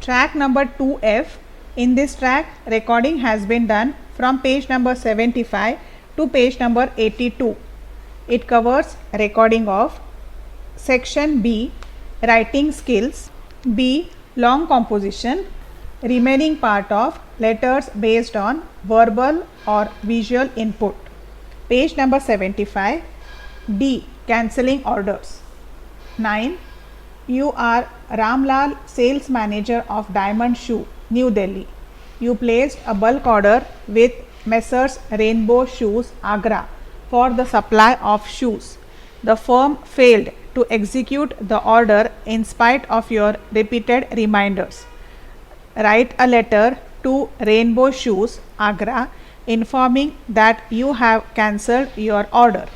Track number 2F. In this track, recording has been done from page number 75 to page number 82. It covers recording of section B, writing skills, B, long composition, remaining part of letters based on verbal or visual input. Page number 75. D, cancelling orders. 9. You are Ramlal, sales manager of Diamond Shoe, New Delhi. You placed a bulk order with Messrs. Rainbow Shoes, Agra, for the supply of shoes. The firm failed to execute the order in spite of your repeated reminders. Write a letter to Rainbow Shoes, Agra, informing that you have cancelled your order.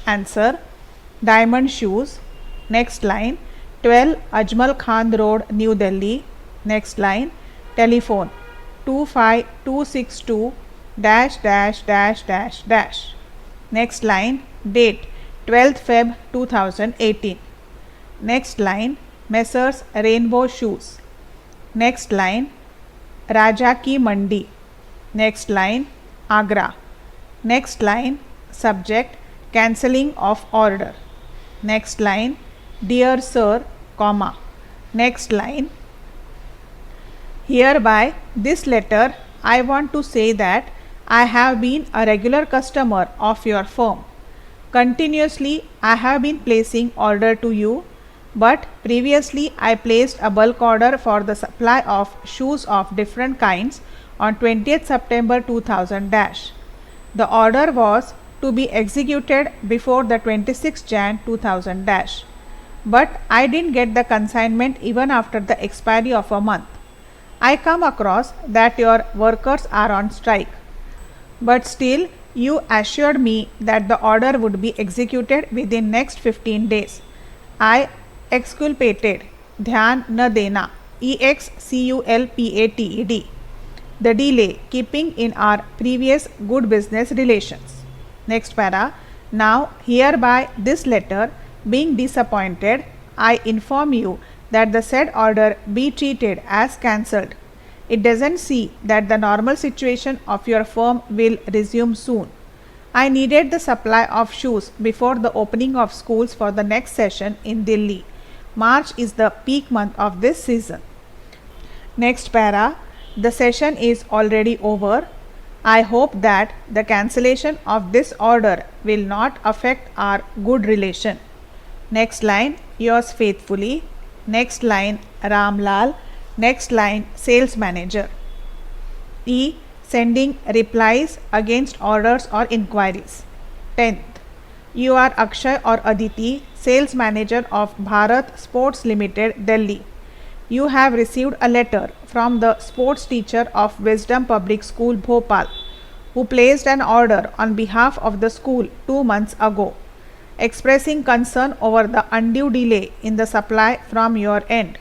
Answer: Diamond Shoes. Next line: 12 Ajmal Khan Road, New Delhi. Next line: telephone 25262 dash dash dash dash dash. Next line: date 12th Feb 2018. Next line: Messrs. Rainbow Shoes. Next line: Raja Ki Mandi. Next line: Agra. Next line: subject cancelling of order. Next line: dear sir, comma. Next line: hereby this letter I want to say that I have been a regular customer of your firm. Continuously I have been placing order to you, but previously I placed a bulk order for the supply of shoes of different kinds on 20th September 2000 dash. The order was to be executed before the 26th Jan 2000 dash. But I didn't get the consignment even after the expiry of a month. I come across that your workers are on strike. But still you assured me that the order would be executed within next 15 days. I exculpated Dhyan na dena, EXCULPATED, the delay keeping in our previous good business relations. Next para. Now hereby this letter being disappointed, I inform you that the said order be treated as cancelled. It doesn't see that the normal situation of your firm will resume soon. I needed the supply of shoes before the opening of schools for the next session in Delhi. March is the peak month of this season. Next para. The session is already over. I hope that the cancellation of this order will not affect our good relation. Next line: yours faithfully. Next line: Ramlal. Next line: sales manager. E. Sending replies against orders or inquiries. 10th. You are Akshay or Aditi, sales manager of Bharat Sports Limited, Delhi. You have received a letter from the sports teacher of Wisdom Public School, Bhopal, who placed an order on behalf of the school 2 months ago, expressing concern over the undue delay in the supply from your end.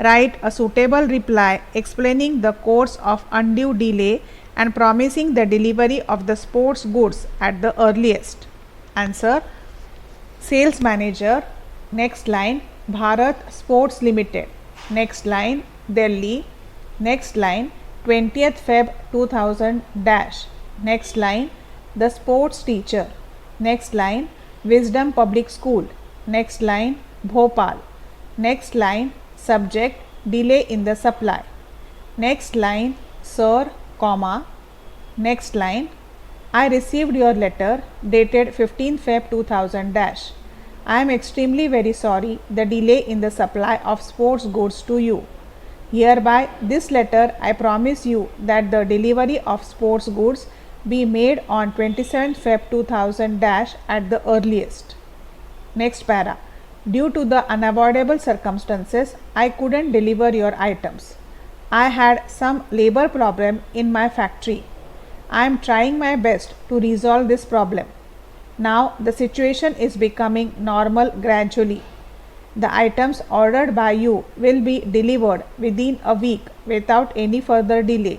Write a suitable reply explaining the course of undue delay and promising the delivery of the sports goods at the earliest. Answer: sales manager. Next line: Bharat Sports Limited. Next line: Delhi. Next line: 20th Feb 2000 dash. Next line: the sports teacher. Next line: Wisdom Public School. Next line: Bhopal. Next line: subject delay in the supply. Next line: sir, comma. Next line: I received your letter dated 15th Feb 2000 dash. I am extremely very sorry the delay in the supply of sports goods to you. Hereby this letter I promise you that the delivery of sports goods be made on 27th Feb 2000 dash at the earliest. Next para. Due to the unavoidable circumstances, I couldn't deliver your items. I had some labor problem in my factory. I am trying my best to resolve this problem. Now the situation is becoming normal gradually. The items ordered by you will be delivered within a week without any further delay.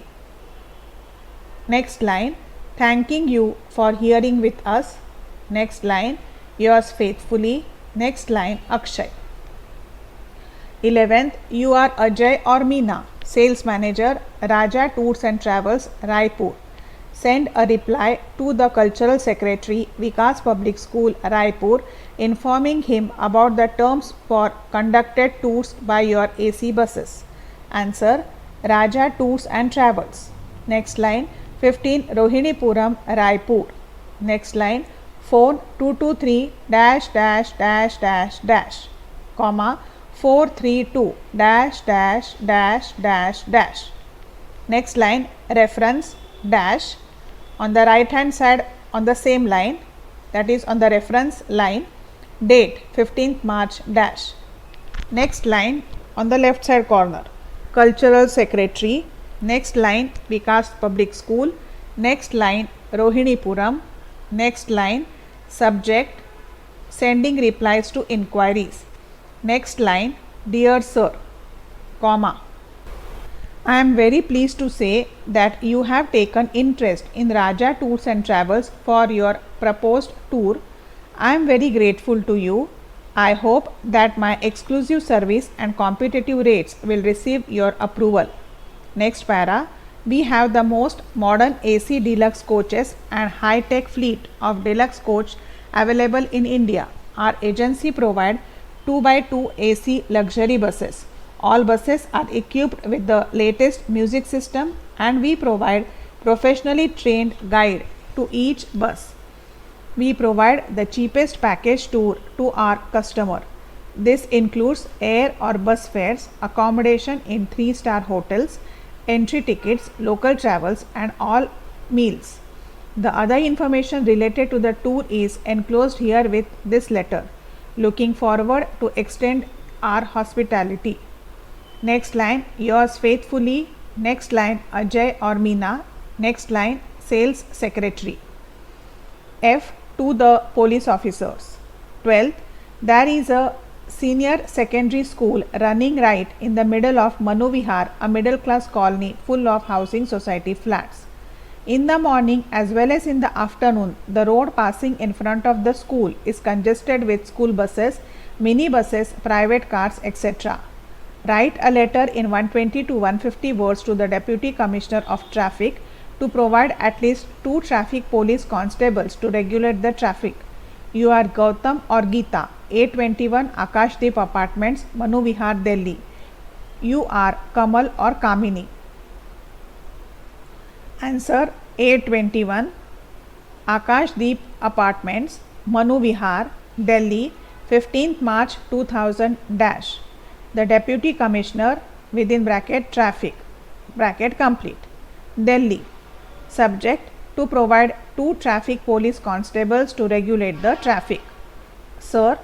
Next line: thanking you for hearing with us. Next line: yours faithfully. Next line: Akshay. 11th. You are Ajay or Meena, Sales Manager, Raja Tours and Travels, Raipur. Send a reply to the Cultural Secretary, Vikas Public School, Raipur, informing him about the terms for conducted tours by your AC buses. Answer, Raja Tours and Travels. Next line, 15 Rohinipuram, Raipur. Next line, phone 223 dash dash dash dash dash, comma 432 dash dash dash dash dash. Next line, reference dash. On the right hand side on the same line, that is on the reference line, date 15th March dash. Next line on the left side corner, Cultural Secretary. Next line, Vikas Public School. Next line, Rohinipuram. Next line, subject, sending replies to inquiries. Next line, Dear Sir, comma. I am very pleased to say that you have taken interest in Raja Tours and Travels for your proposed tour. I am very grateful to you. I hope that my exclusive service and competitive rates will receive your approval. Next para, we have the most modern AC deluxe coaches and high-tech fleet of deluxe coach available in India. Our agency provides 2x2 AC luxury buses. All buses are equipped with the latest music system and we provide professionally trained guide to each bus. We provide the cheapest package tour to our customer. This includes air or bus fares, accommodation in 3-star hotels, entry tickets, local travels and all meals. The other information related to the tour is enclosed here with this letter. Looking forward to extend our hospitality. Next line, yours faithfully. Next line, Ajay or Meena. Next line, Sales Secretary. F to the police officers. 12th, there is a senior secondary school running right in the middle of Manu Vihar, a middle class colony full of housing society flats. In the morning as well as in the afternoon, the road passing in front of the school is congested with school buses, mini buses, private cars, etc. Write a letter in 120 to 150 words to the Deputy Commissioner of Traffic to provide at least 2 traffic police constables to regulate the traffic. You are Gautam or Geeta, 821 Akashdeep Apartments, Manu Vihar, Delhi. You are Kamal or Kamini. Answer, 821 Akashdeep Apartments, Manu Vihar, Delhi, 15th March 2000 dash. The Deputy Commissioner within bracket traffic bracket complete, Delhi. Subject, to provide 2 traffic police constables to regulate the traffic. Sir,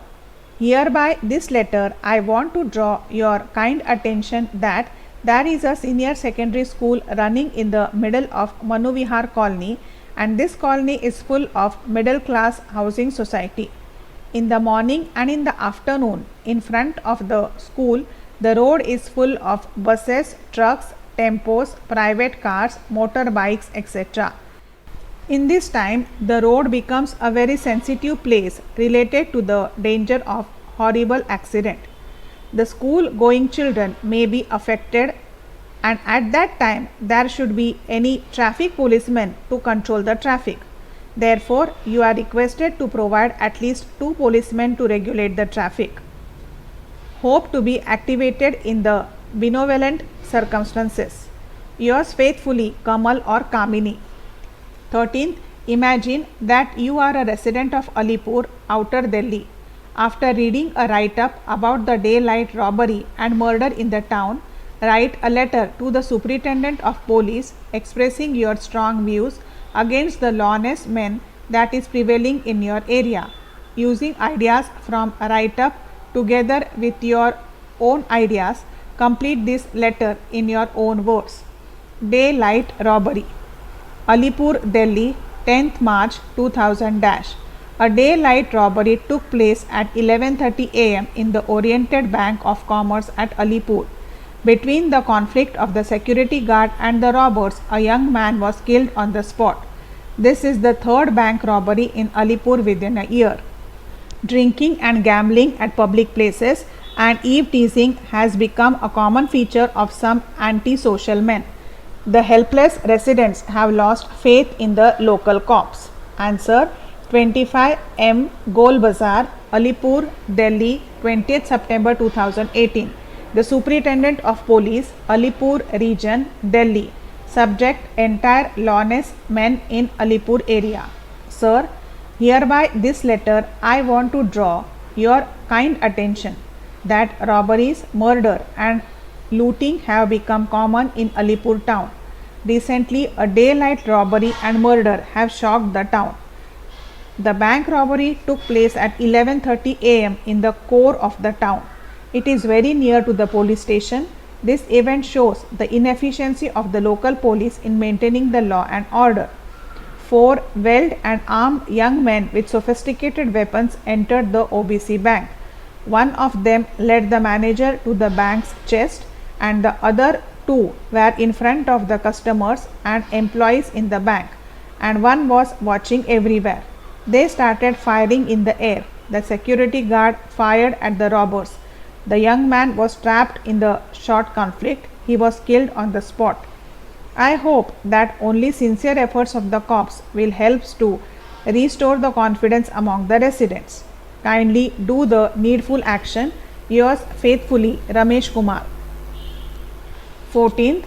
hereby this letter I want to draw your kind attention that there is a senior secondary school running in the middle of Manu Vihar colony and this colony is full of middle class housing society. In the morning and in the afternoon, in front of the school, the road is full of buses, trucks, tempos, private cars, motorbikes, etc. In this time, the road becomes a very sensitive place related to the danger of horrible accident. The school going children may be affected and at that time there should be any traffic policemen to control the traffic. Therefore, you are requested to provide at least 2 policemen to regulate the traffic. Hope to be activated in the benevolent circumstances. Yours faithfully, Kamal or Kamini. 13th, imagine that you are a resident of Alipur, Outer Delhi. After reading a write-up about the daylight robbery and murder in the town, write a letter to the Superintendent of Police expressing your strong views against the lawless men that is prevailing in your area. Using ideas from a write-up together with your own ideas, complete this letter in your own words. Daylight robbery. Alipur, Delhi, 10th March 2000 dash. A daylight robbery took place at 11:30 am in the Oriented Bank of Commerce at Alipur. Between the conflict of the security guard and the robbers, a young man was killed on the spot. This is the 3rd bank robbery in Alipur within a year. Drinking and gambling at public places and eve teasing has become a common feature of some antisocial men. The helpless residents have lost faith in the local cops. Answer: 25 M. Gol Bazar, Alipur, Delhi, 20th September 2018. The Superintendent of Police, Alipur Region, Delhi. Subject: entire lawless men in Alipur area. Sir, hereby this letter I want to draw your kind attention that robberies, murder and looting have become common in Alipur town. Recently, a daylight robbery and murder have shocked the town. The bank robbery took place at 11:30 am in the core of the town. It is very near to the police station. This event shows the inefficiency of the local police in maintaining the law and order. Four well and armed young men with sophisticated weapons entered the OBC bank. One of them led the manager to the bank's chest, and the other two were in front of the customers and employees in the bank, and one was watching everywhere. They started firing in the air. The security guard fired at the robbers. The young man was trapped in the short conflict. He was killed on the spot. I hope that only sincere efforts of the cops will help to restore the confidence among the residents. Kindly do the needful action. Yours faithfully, Ramesh Kumar. 14th,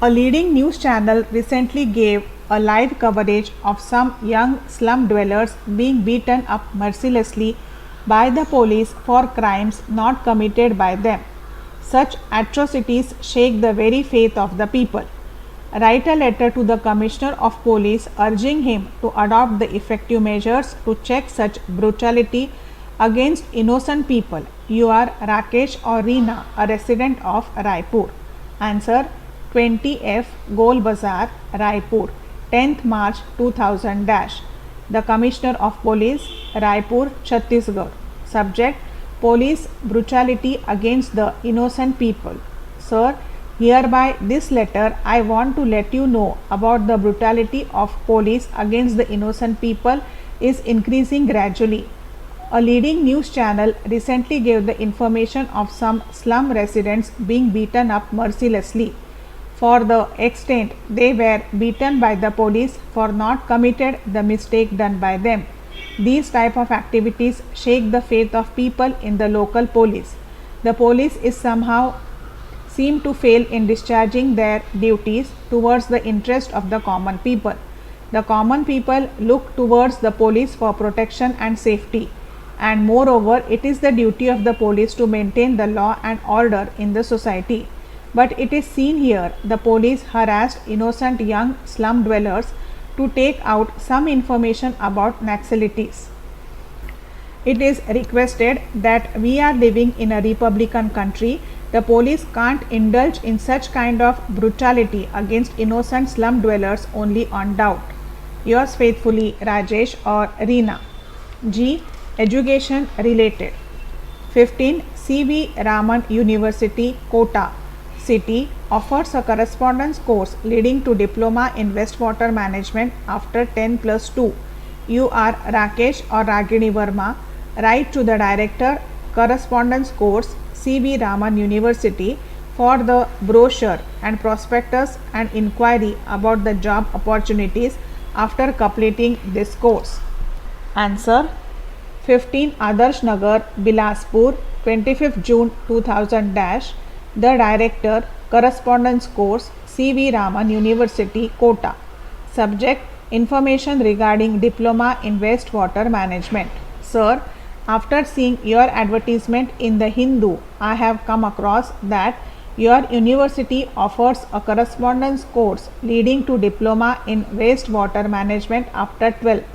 a leading news channel recently gave a live coverage of some young slum dwellers being beaten up mercilessly by the police for crimes not committed by them. Such atrocities shake the very faith of the people. Write a letter to the Commissioner of Police urging him to adopt the effective measures to check such brutality against innocent people. You are Rakesh or Reena, a resident of Raipur. Answer: 20F Gol Bazar, Raipur, 10th March 2000 dash. The Commissioner of Police, Raipur, Chhattisgarh. Subject: police brutality against the innocent people. Sir, hereby this letter I want to let you know about the brutality of police against the innocent people is increasing gradually. A leading news channel recently gave the information of some slum residents being beaten up mercilessly. For the extent they were beaten by the police for not committed the mistake done by them. These type of activities shake the faith of people in the local police. The police is somehow seem to fail in discharging their duties towards the interest of the common people. The common people look towards the police for protection and safety, and moreover it is the duty of the police to maintain the law and order in the society. But it is seen here the police harassed innocent young slum dwellers to take out some information about Naxalities. It is requested that we are living in a republican country. The police can't indulge in such kind of brutality against innocent slum dwellers only on doubt. Yours faithfully, Rajesh or Reena. G. Education related. 15. C.V. Raman University, Kota City offers a correspondence course leading to diploma in wastewater management after 10+2. You are Rakesh or Ragini Verma. Write to the director, correspondence course, C.V. Raman University, for the brochure and prospectus and inquiry about the job opportunities after completing this course. Answer: 15 Adarsh Nagar, Bilaspur, 25th June 2000 dash. The director, correspondence course, C.V. Raman University, Kota. Subject: information regarding diploma in wastewater management. Sir, after seeing your advertisement in the Hindu, I have come across that your university offers a correspondence course leading to diploma in wastewater management after 12th.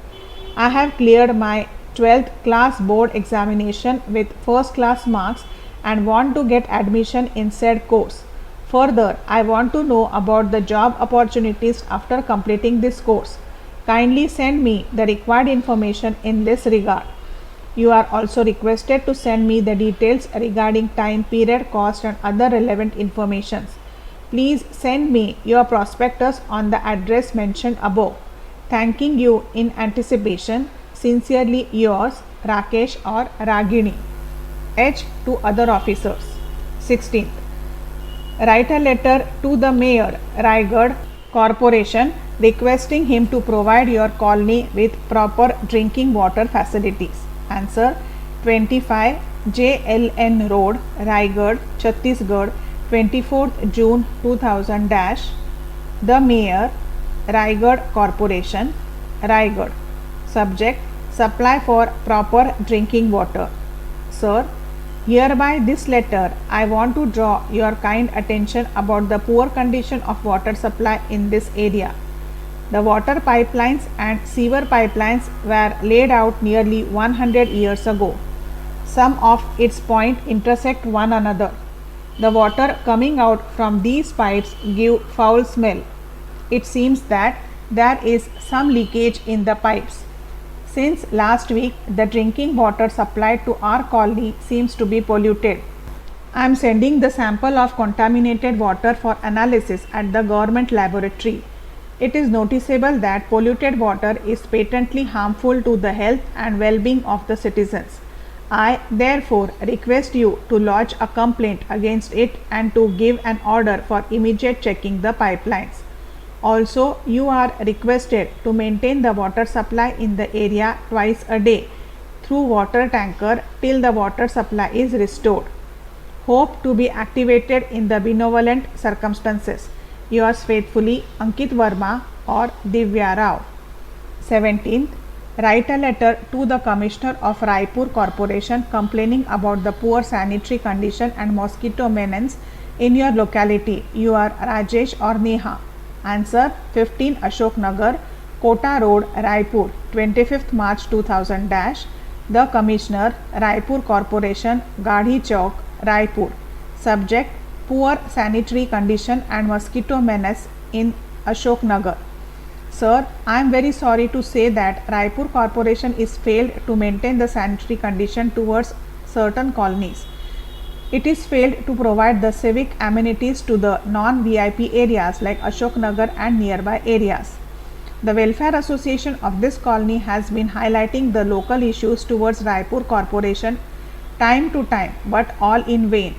I have cleared my 12th class board examination with first class marks and want to get admission in said course. Further, I want to know about the job opportunities after completing this course. Kindly send me the required information in this regard. You are also requested to send me the details regarding time period, cost and other relevant informations. Please send me your prospectus on the address mentioned above. Thanking you in anticipation. Sincerely yours, Rakesh or Ragini. H. To other officers. 16th. Write a letter to the Mayor, Raigad Corporation, requesting him to provide your colony with proper drinking water facilities. Answer. 25 JLN Road, Raigad, Chhattisgarh, 24th June 2000 The Mayor, Raigad Corporation, Raigad. Subject. Supply for proper drinking water. Sir, hereby this letter I want to draw your kind attention about the poor condition of water supply in this area. The water pipelines and sewer pipelines were laid out nearly 100 years ago. Some of its points intersect one another. The water coming out from these pipes give foul smell. It seems that there is some leakage in the pipes. Since last week, the drinking water supplied to our colony seems to be polluted. I am sending the sample of contaminated water for analysis at the government laboratory. It is noticeable that polluted water is patently harmful to the health and well-being of the citizens. I therefore request you to lodge a complaint against it and to give an order for immediate checking the pipelines. Also, you are requested to maintain the water supply in the area twice a day through water tanker till the water supply is restored. Hope to be activated in the benevolent circumstances. Yours faithfully, Ankit Verma or Divya Rao. 17th. Write a letter to the Commissioner of Raipur Corporation complaining about the poor sanitary condition and mosquito menace in your locality. You are Rajesh or Neha. Answer. 15 Ashok Nagar, Kota Road, Raipur, 25th March 2000 The Commissioner, Raipur Corporation, Gadhi Chowk, Raipur. Subject. Poor sanitary condition and mosquito menace in Ashok Nagar. Sir, I am very sorry to say that Raipur Corporation is failed to maintain the sanitary condition towards certain colonies. It is failed to provide the civic amenities to the non-VIP areas like Ashok Nagar and nearby areas. The Welfare Association of this colony has been highlighting the local issues towards Raipur Corporation time to time, but all in vain.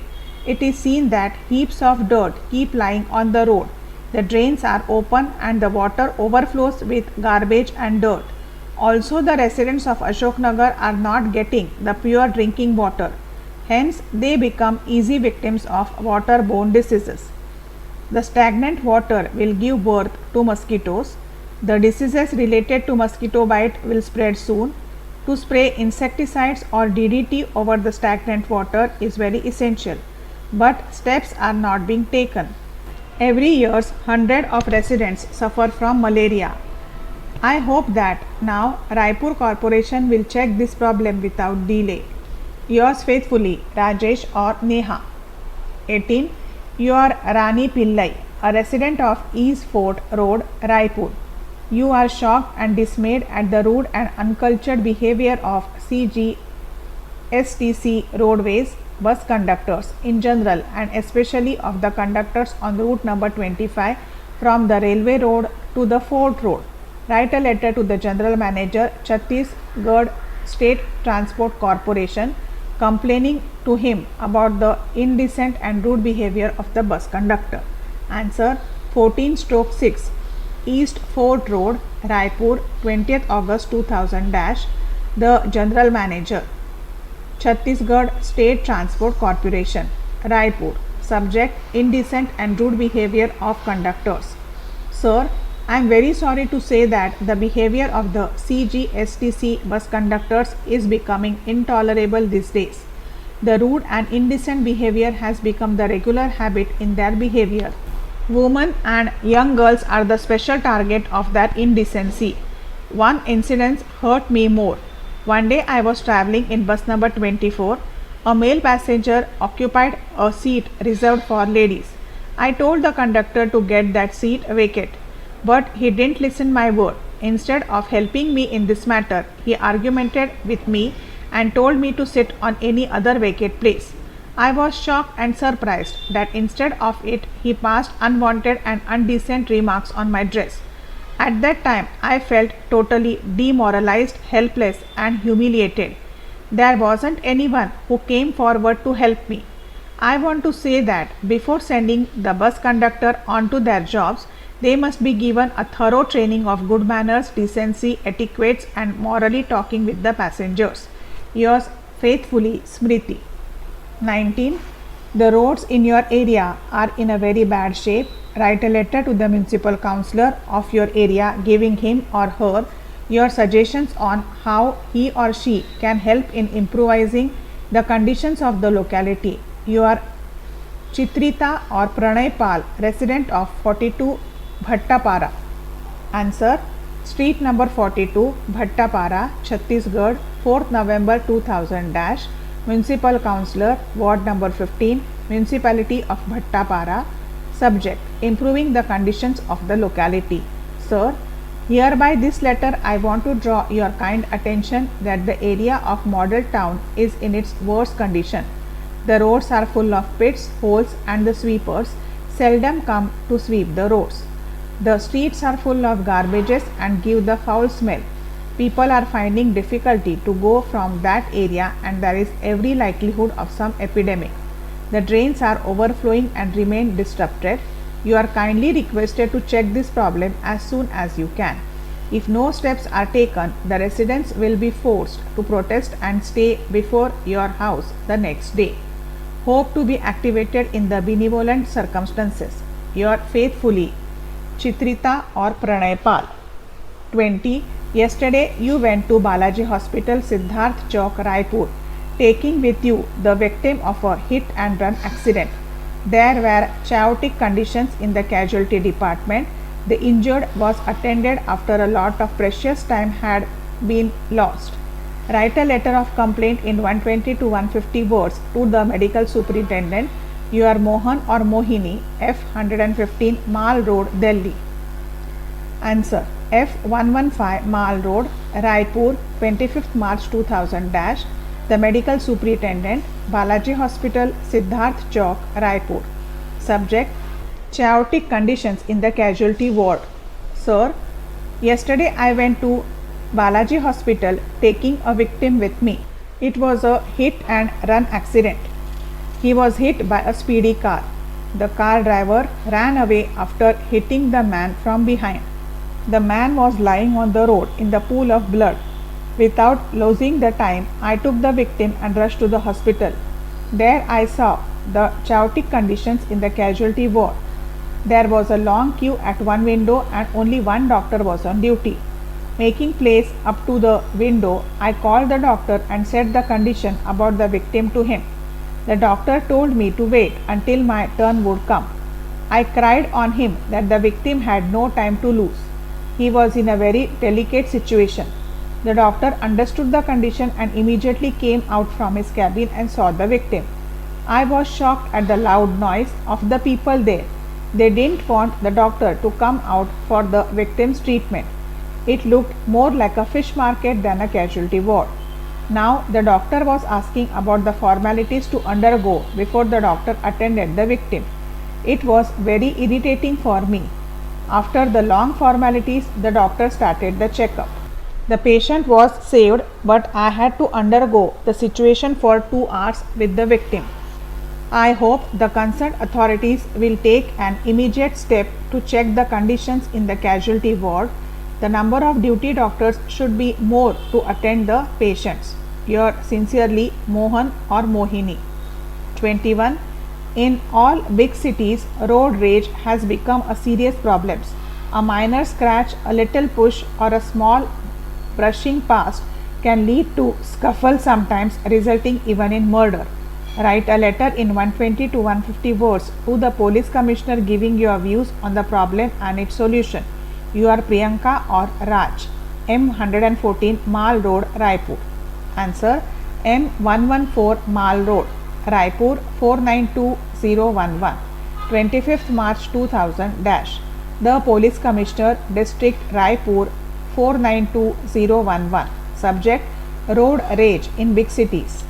It is seen that heaps of dirt keep lying on the road. The drains are open and the water overflows with garbage and dirt. Also, the residents of Ashok Nagar are not getting the pure drinking water. Hence, they become easy victims of waterborne diseases. The stagnant water will give birth to mosquitoes. The diseases related to mosquito bite will spread soon. To spray insecticides or DDT over the stagnant water is very essential, but steps are not being taken. Every year, hundreds of residents suffer from malaria. I hope that now Raipur Corporation will check this problem without delay. Yours faithfully, Rajesh or Neha. 18. You are Rani Pillai, a resident of East Fort Road, Raipur. You are shocked and dismayed at the rude and uncultured behavior of CGSTC roadways bus conductors in general and especially of the conductors on route number 25 from the railway road to the Fort Road. Write a letter to the General Manager, Chhattisgarh State Transport Corporation, complaining to him about the indecent and rude behavior of the bus conductor. Answer. 14/6 East Fort Road, Raipur, 20th August 2000 The General Manager, Chhattisgarh State Transport Corporation, Raipur. Subject. Indecent and rude behavior of conductors. Sir, I am very sorry to say that the behavior of the CGSTC bus conductors is becoming intolerable these days. The rude and indecent behavior has become the regular habit in their behavior. Women and young girls are the special target of that indecency. One incident hurt me more. One day I was traveling in bus number 24. A male passenger occupied a seat reserved for ladies. I told the conductor to get that seat vacant, but he didn't listen my word. Instead of helping me in this matter, he argumented with me and told me to sit on any other vacant place. I was shocked and surprised that instead of it, he passed unwanted and indecent remarks on my dress. At that time, I felt totally demoralized, helpless, and humiliated. There wasn't anyone who came forward to help me. I want to say that before sending the bus conductor on to their jobs, they must be given a thorough training of good manners, decency, etiquettes, and morally talking with the passengers. Yours faithfully, Smriti. 19. The roads in your area are in a very bad shape. Write a letter to the municipal councillor of your area giving him or her your suggestions on how he or she can help in improvising the conditions of the locality. You are Chitrita or Pranay Pal, resident of 42 Bhattapara. Answer: Street number 42, Bhattapara, Chhattisgarh, 4th November 2000 dash, Municipal Councillor, Ward number 15, Municipality of Bhattapara. Subject: Improving the conditions of the locality. Sir, hereby this letter I want to draw your kind attention that the area of model town is in its worst condition. The roads are full of pits, holes, and the sweepers seldom come to sweep the roads. The streets are full of garbages and give the foul smell. People are finding difficulty to go from that area and there is every likelihood of some epidemic. The drains are overflowing and remain disrupted. You are kindly requested to check this problem as soon as you can. If no steps are taken, the residents will be forced to protest and stay before your house the next day. Hope to be activated in the benevolent circumstances. Your faithfully, Chitrita or Pranay Pal. 20. Yesterday you went to Balaji Hospital, Siddharth Chowk, Raipur, taking with you the victim of a hit and run accident. There were chaotic conditions in the casualty department. The injured was attended after a lot of precious time had been lost. Write a letter of complaint in 120 to 150 words to the medical superintendent. You are Mohan or Mohini, F 115 Mal Road, Delhi. Answer: F 115 Mal Road, Raipur, 25th March 2000 dash, the medical superintendent, Balaji Hospital, Siddharth Chowk, Raipur. Subject: Chaotic conditions in the casualty ward. Sir, yesterday I went to Balaji Hospital taking a victim with me. It was a hit and run accident. He was hit by a speedy car. The car driver ran away after hitting the man from behind. The man was lying on the road in the pool of blood. Without losing the time, I took the victim and rushed to the hospital. There I saw the chaotic conditions in the casualty ward. There was a long queue at one window and only one doctor was on duty. Making place up to the window, I called the doctor and said the condition about the victim to him. The doctor told me to wait until my turn would come. I cried on him that the victim had no time to lose. He was in a very delicate situation. The doctor understood the condition and immediately came out from his cabin and saw the victim. I was shocked at the loud noise of the people there. They didn't want the doctor to come out for the victim's treatment. It looked more like a fish market than a casualty ward. Now the doctor was asking about the formalities to undergo before the doctor attended the victim. It was very irritating for me. After the long formalities, the doctor started the checkup. The patient was saved, but I had to undergo the situation for 2 hours with the victim. I hope the concerned authorities will take an immediate step to check the conditions in the casualty ward. The number of duty doctors should be more to attend the patients. Yours sincerely, Mohan or Mohini. 21. In all big cities, road rage has become a serious problem. A minor scratch, a little push, or a small brushing past can lead to scuffle, sometimes resulting even in murder. Write a letter in 120 to 150 words to the police commissioner giving your views on the problem and its solution. You are Priyanka or Raj, M 114 Mal Road, Raipur. Answer: M 114 Mal Road, Raipur 492011. 25th March 2000 dash. The Police Commissioner, District Raipur 492011. Subject: Road rage in big cities.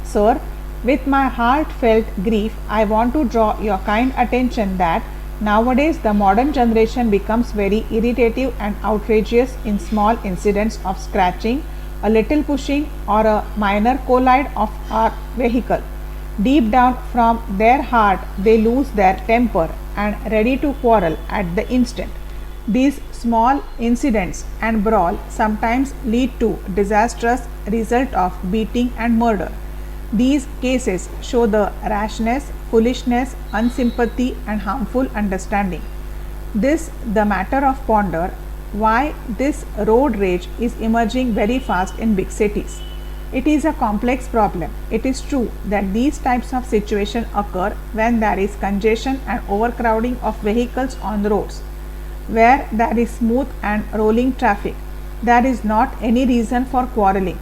Sir, with my heartfelt grief, I want to draw your kind attention that nowadays the modern generation becomes very irritative and outrageous in small incidents of scratching, a little pushing or a minor collide of our vehicle. Deep down from their heart, they lose their temper and ready to quarrel at the instant. These small incidents and brawl sometimes lead to disastrous result of beating and murder. These cases show the rashness, foolishness, unsympathy and harmful understanding. This the matter of ponder why this road rage is emerging very fast in big cities. It is a complex problem. It is true that these types of situations occur when there is congestion and overcrowding of vehicles on the roads. Where there is smooth and rolling traffic, there is not any reason for quarreling.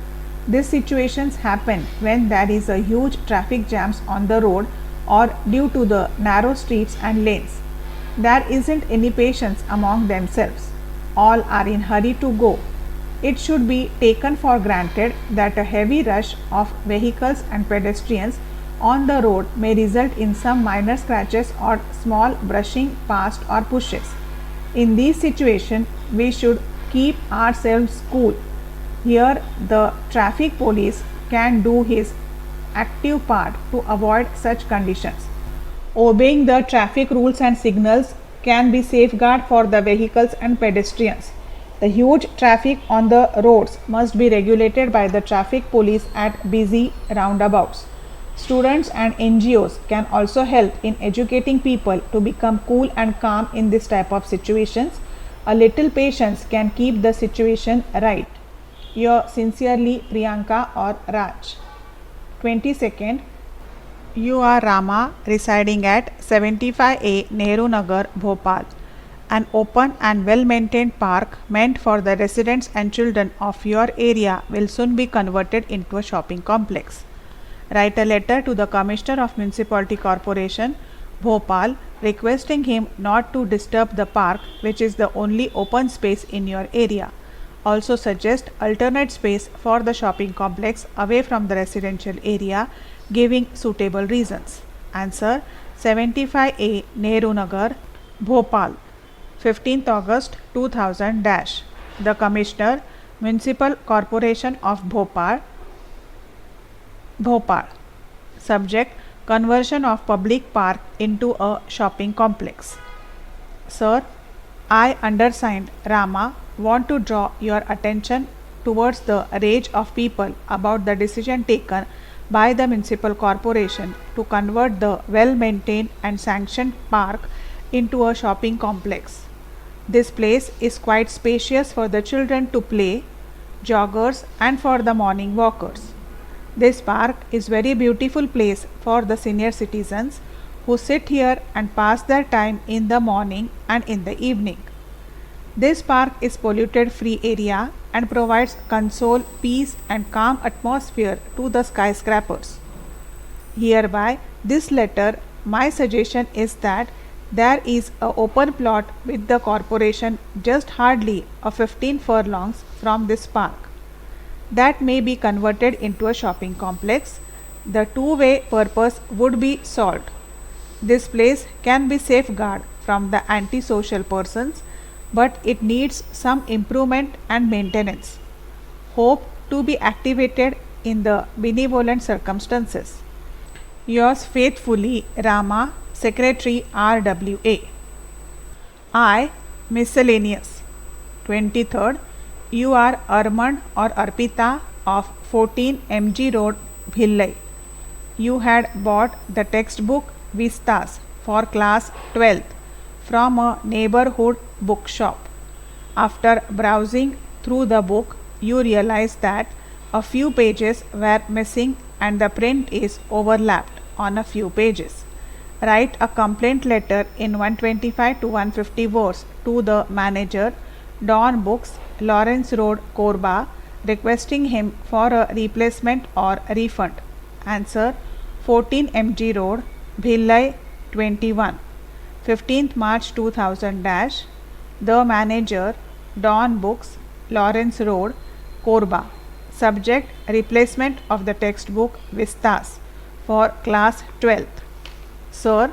These situations happen when there is a huge traffic jams on the road or due to the narrow streets and lanes. There isn't any patience among themselves. All are in hurry to go. It should be taken for granted that a heavy rush of vehicles and pedestrians on the road may result in some minor scratches or small brushing past or pushes. In these situations, we should keep ourselves cool. Here, the traffic police can do his active part to avoid such conditions. Obeying the traffic rules and signals can be safeguard for the vehicles and pedestrians. The huge traffic on the roads must be regulated by the traffic police at busy roundabouts. Students and NGOs can also help in educating people to become cool and calm in this type of situations. A little patience can keep the situation right. Yours sincerely, Priyanka or Raj. 22nd. You are Rama, residing at 75A Nehru Nagar, Bhopal. An open and well maintained park meant for the residents and children of your area will soon be converted into a shopping complex. Write a letter to the Commissioner of Municipality Corporation, Bhopal, requesting him not to disturb the park, which is the only open space in your area. Also suggest alternate space for the shopping complex away from the residential area, giving suitable reasons. Answer: 75A Nehru Nagar, Bhopal, 15th August 2000 dash. The Commissioner, Municipal Corporation of Bhopal. Subject: conversion of public park into a shopping complex. Sir, I, undersigned Rama, want to draw your attention towards the rage of people about the decision taken by the municipal corporation to convert the well maintained and sanctioned park into a shopping complex. This place is quite spacious for the children to play, joggers, and for the morning walkers. This park is very beautiful place for the senior citizens who sit here and pass their time in the morning and in the evening. This park is polluted free area and provides console, peace and calm atmosphere to the skyscrapers. Hereby this letter, my suggestion is that there is a open plot with the corporation just hardly a 15 furlongs from this park that may be converted into a shopping complex. The two-way purpose would be solved. This place can be safeguarded from the antisocial persons, but it needs some improvement and maintenance. Hope to be activated in the benevolent circumstances. Yours faithfully, Rama, Secretary RWA. I. Miscellaneous. 23rd. You are Arman or Arpita of 14 MG Road, Bhillai. You had bought the textbook Vistas for class 12th from a neighborhood bookshop. After browsing through the book, you realized that a few pages were missing and the print is overlapped on a few pages. Write a complaint letter in 125 to 150 words to the manager, Dawn Books, Lawrence Road, Korba, requesting him for a replacement or refund. Answer: 14 MG Road, Bhillai 21. 15th March 2000 dash. The manager, Dawn Books, Lawrence Road, Korba. Subject: replacement of the textbook Vistas for class 12th. Sir,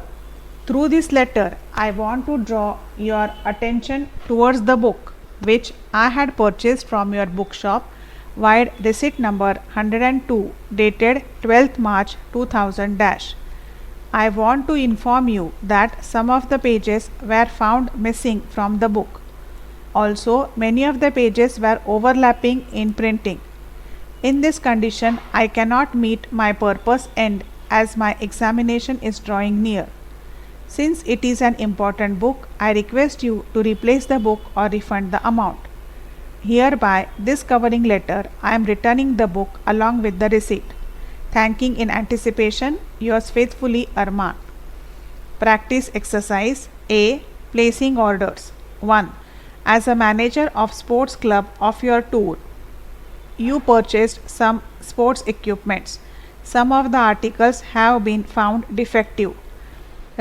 through this letter, I want to draw your attention towards the book which I had purchased from your bookshop Wide receipt number 102 dated 12th March 2000 dash. I want to inform you that some of the pages were found missing from the book. Also, many of the pages were overlapping in printing. In this condition, I cannot meet my purpose end as my examination is drawing near. Since it is an important book, I request you to replace the book or refund the amount. Hereby, this covering letter, I am returning the book along with the receipt. Thanking in anticipation, yours faithfully, Arman. Practice exercise A. Placing orders. 1. As a manager of sports club of your tour, you purchased some sports equipments. Some of the articles have been found defective.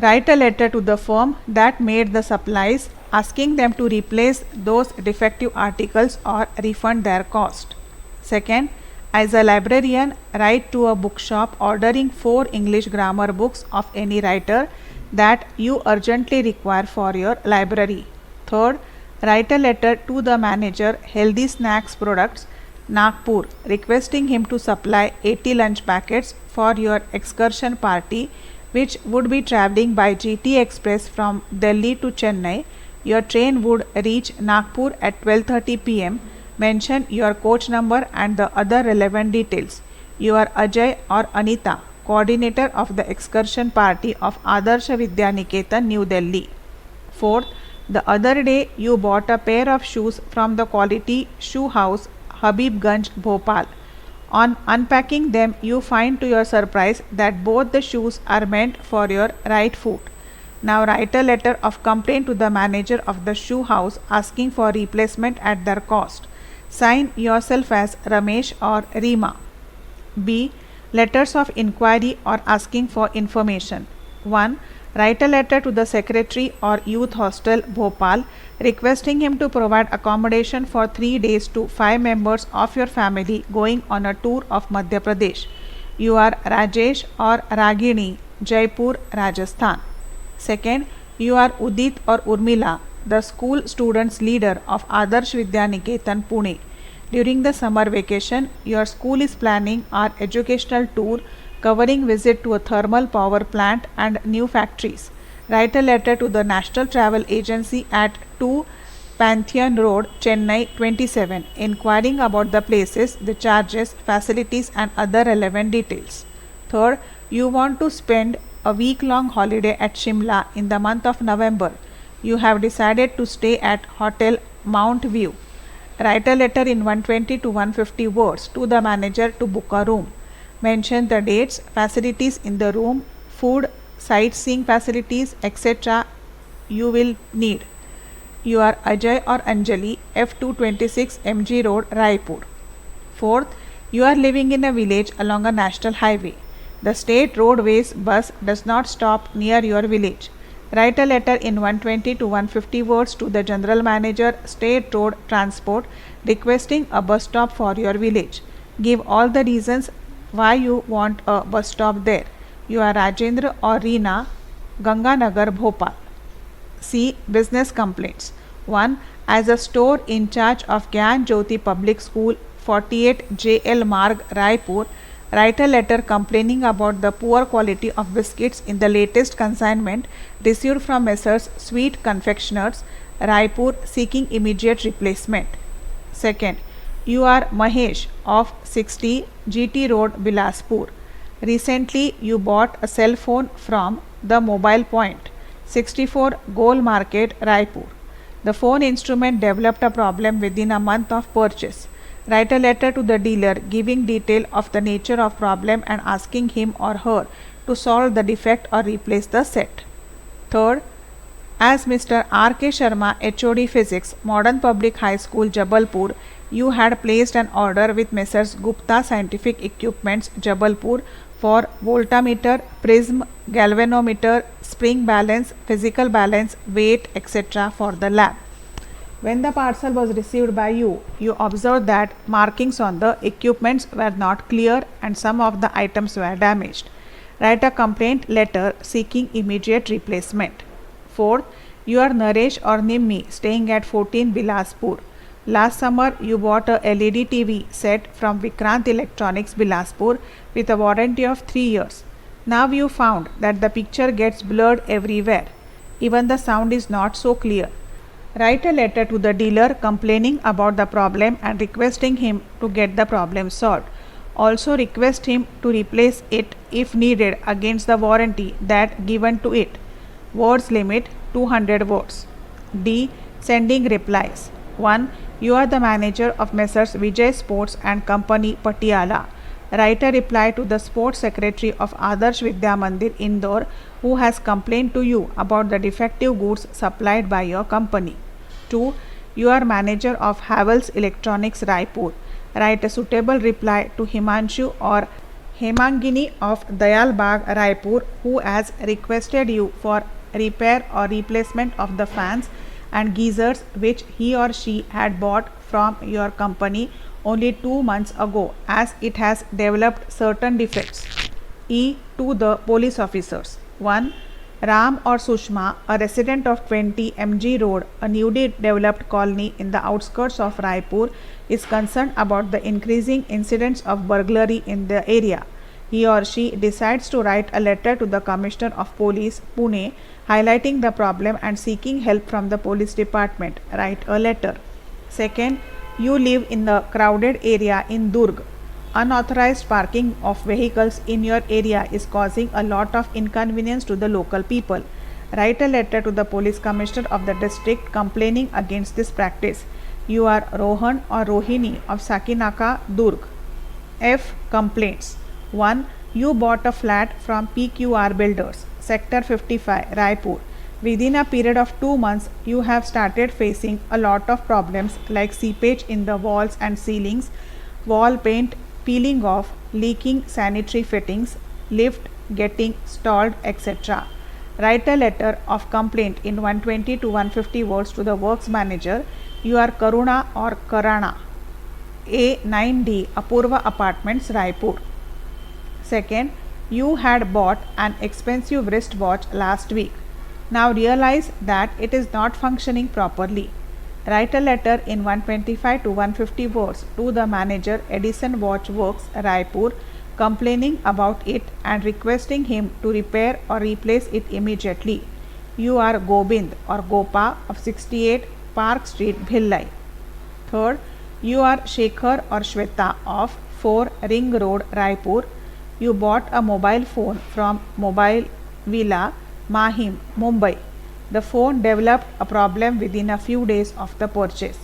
Write a letter to the firm that made the supplies, asking them to replace those defective articles or refund their cost. Second, as a librarian, write to a bookshop ordering 4 English grammar books of any writer that you urgently require for your library. Third, write a letter to the manager, Healthy Snacks Products, Nagpur, requesting him to supply 80 lunch packets for your excursion party, which would be traveling by GT Express from Delhi to Chennai. Your train would reach Nagpur at 12:30 p.m. Mention your coach number and the other relevant details. You are Ajay or Anita, coordinator of the excursion party of Adarsh Vidya Niketan, New Delhi. Fourth, the other day you bought a pair of shoes from the quality shoe house Habibganj, Bhopal. On unpacking them, you find to your surprise that both the shoes are meant for your right foot. Now write a letter of complaint to the manager of the shoe house asking for replacement at their cost. Sign yourself as Ramesh or Rima. B. Letters of inquiry or asking for information. 1. Write a letter to the secretary or youth hostel Bhopal requesting him to provide accommodation for 3 days to 5 members of your family going on a tour of Madhya Pradesh. You are Rajesh or Ragini, Jaipur, Rajasthan. Second, you are Udit or Urmila, the school students leader of Adarsh Vidya Niketan, Pune. During the summer vacation, your school is planning an educational tour covering visit to a thermal power plant and new factories. Write a letter to the National Travel Agency at 2 Pantheon Road, Chennai 27, inquiring about the places, the charges, facilities and other relevant details. Third, you want to spend a week-long holiday at Shimla in the month of November. You have decided to stay at Hotel Mount View. Write a letter in 120 to 150 words to the manager to book a room. Mention the dates, facilities in the room, food, sightseeing facilities, etc. you will need. You are Ajay or Anjali, F226 MG Road, Raipur. Fourth, you are living in a village along a national highway. The state roadways bus does not stop near your village. Write a letter in 120 to 150 words to the General Manager, State Road Transport, requesting a bus stop for your village. Give all the reasons why you want a bus stop there. You are Rajendra or Reena, Ganganagar, Bhopal. C. Business complaints. 1. As a store in charge of Gyan Jyoti Public School, 48 JL Marg, Raipur, write a letter complaining about the poor quality of biscuits in the latest consignment received from Messrs. Sweet Confectioners, Raipur, seeking immediate replacement. Second, you are Mahesh of 60 GT Road, Bilaspur. Recently, you bought a cell phone from the Mobile Point, 64 Goal Market, Raipur. The phone instrument developed a problem within a month of purchase. Write a letter to the dealer giving detail of the nature of problem and asking him or her to solve the defect or replace the set. Third, as Mr. R.K. Sharma, HOD Physics, Modern Public High School, Jabalpur, you had placed an order with Messrs. Gupta Scientific Equipments, Jabalpur, for voltmeter, prism, galvanometer, spring balance, physical balance, weight, etc. for the lab. When the parcel was received by you, you observed that markings on the equipments were not clear and some of the items were damaged. Write a complaint letter seeking immediate replacement. Fourth, you are Naresh or Nimmi staying at 14 Bilaspur. Last summer, you bought a LED TV set from Vikrant Electronics Bilaspur with a warranty of 3 years. Now you found that the picture gets blurred everywhere. Even the sound is not so clear. Write a letter to the dealer complaining about the problem and requesting him to get the problem solved. Also request him to replace it if needed against the warranty that given to it. Words limit 200 words. D. Sending replies. 1. You are the manager of Messrs. Vijay Sports and Company, Patiala. Write a reply to the sports secretary of Adarsh Vidya Mandir, Indore, who has complained to you about the defective goods supplied by your company. 2. You are manager of Havels Electronics, Raipur. Write a suitable reply to Himanshu or Hemangini of Dayal Bagh, Raipur, who has requested you for repair or replacement of the fans and geysers which he or she had bought from your company only 2 months ago, as it has developed certain defects. E. To the police officers. 1. Ram or Sushma, a resident of 20 MG Road, a newly developed colony in the outskirts of Raipur, is concerned about the increasing incidents of burglary in the area. He or she decides to write a letter to the Commissioner of Police, Pune, highlighting the problem and seeking help from the police department. Write a letter. Second, you live in the crowded area in Durg. Unauthorized parking of vehicles in your area is causing a lot of inconvenience to the local people. Write a letter to the police commissioner of the district complaining against this practice. You are Rohan or Rohini of Sakinaka, Durg. F. Complaints. 1. You bought a flat from PQR Builders, Sector 55, Raipur. Within a period of 2 months, you have started facing a lot of problems like seepage in the walls and ceilings, wall paint peeling off, leaking sanitary fittings, lift getting stalled, etc. Write a letter of complaint in 120 to 150 words to the works manager. You are Karuna or Karana. A9D, Apurva Apartments, Raipur. Second, you had bought an expensive wristwatch last week. Now realize that it is not functioning properly. Write a letter in 125 to 150 words to the manager, Edison Watch Works, Raipur, complaining about it and requesting him to repair or replace it immediately. You are Gobind or Gopa of 68 Park Street, Bhillai. Third, you are Shekhar or Shweta of 4 Ring Road, Raipur. You bought a mobile phone from Mobile Villa, Mahim, Mumbai. The phone developed a problem within a few days of the purchase.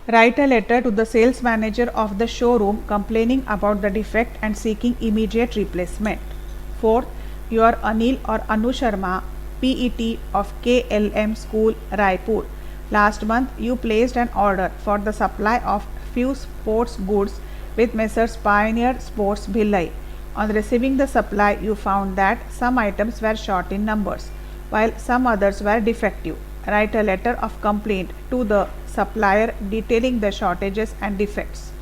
Write a letter to the sales manager of the showroom complaining about the defect and seeking immediate replacement. Fourth, you are Anil or Anu Sharma, PET of KLM School, Raipur. Last month, you placed an order for the supply of few sports goods with Messrs. Pioneer Sports, Bhillai. On receiving the supply, you found that some items were short in numbers, while some others were defective. Write a letter of complaint to the supplier detailing the shortages and defects.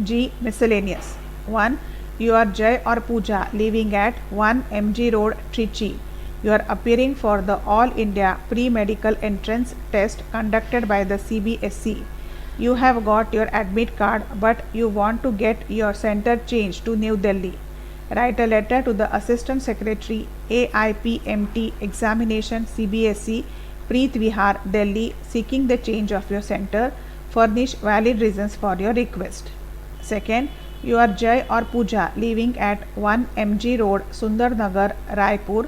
G. Miscellaneous. 1. You are Jay or Pooja living at 1 MG Road, Trichy. You are appearing for the All India Pre-Medical Entrance Test conducted by the CBSE. You have got your admit card, but you want to get your center changed to New Delhi. Write a letter to the Assistant Secretary, AIPMT Examination, CBSE, Preet Vihar, Delhi, seeking the change of your center. Furnish valid reasons for your request. Second, you are Jay or Pooja living at 1 MG Road, Sundarnagar, Raipur.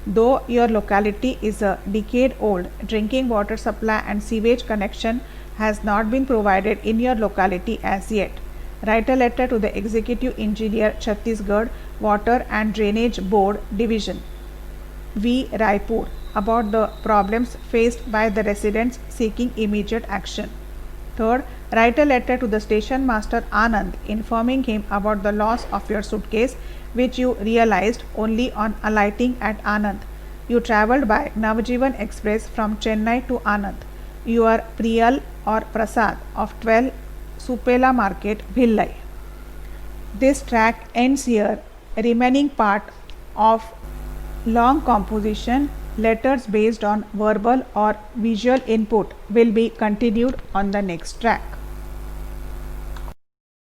Though your locality is a decade old, drinking water supply and sewage connection has not been provided in your locality as yet. Write a letter to the Executive Engineer, Chhattisgarh Water and Drainage Board Division, V. Raipur, about the problems faced by the residents seeking immediate action. Third, write a letter to the Station Master Anand informing him about the loss of your suitcase, which you realized only on alighting at Anand. You travelled by Navjivan Express from Chennai to Anand. You are Priyal or Prasad of 12 Supela Market, Bhillai. This track ends here. Remaining part of long composition letters based on verbal or visual input will be continued on the next track.